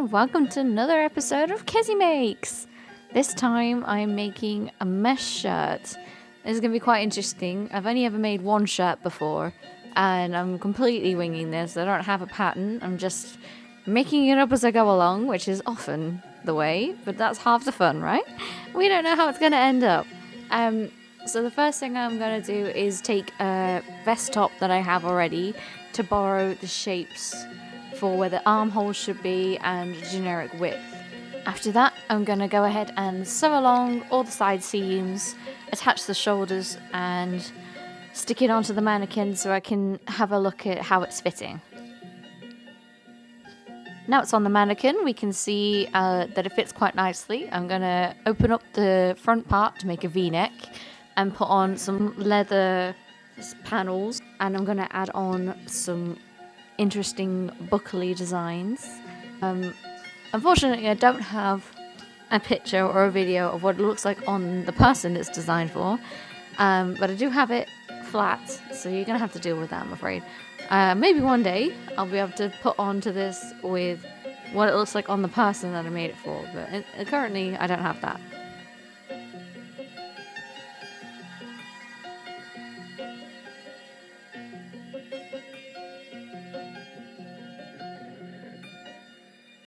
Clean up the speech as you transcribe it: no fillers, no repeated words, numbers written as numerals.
and welcome to another episode of Kezzy Makes. This time I'm making a mesh shirt. This is going to be quite interesting. I've only ever made one shirt before, and I'm completely winging this. I don't have a pattern. I'm just making it up as I go along, which is often the way, but that's half the fun, right? We don't know how it's going to end up. So the first thing I'm going to do is take a vest top that I have already to borrow the shapes for where the armholes should be and generic width. After that, I'm going to go ahead and sew along all the side seams, attach the shoulders and stick it onto the mannequin so I can have a look at how it's fitting. Now it's on the mannequin, we can see that it fits quite nicely. I'm going to open up the front part to make a V-neck and put on some leather panels, and I'm going to add on some interesting buckley designs. Unfortunately, I don't have a picture or a video of what it looks like on the person it's designed for, but I do have it flat, so you're going to have to deal with that, I'm afraid. Maybe one day I'll be able to put onto this with what it looks like on the person that I made it for, but currently I don't have that.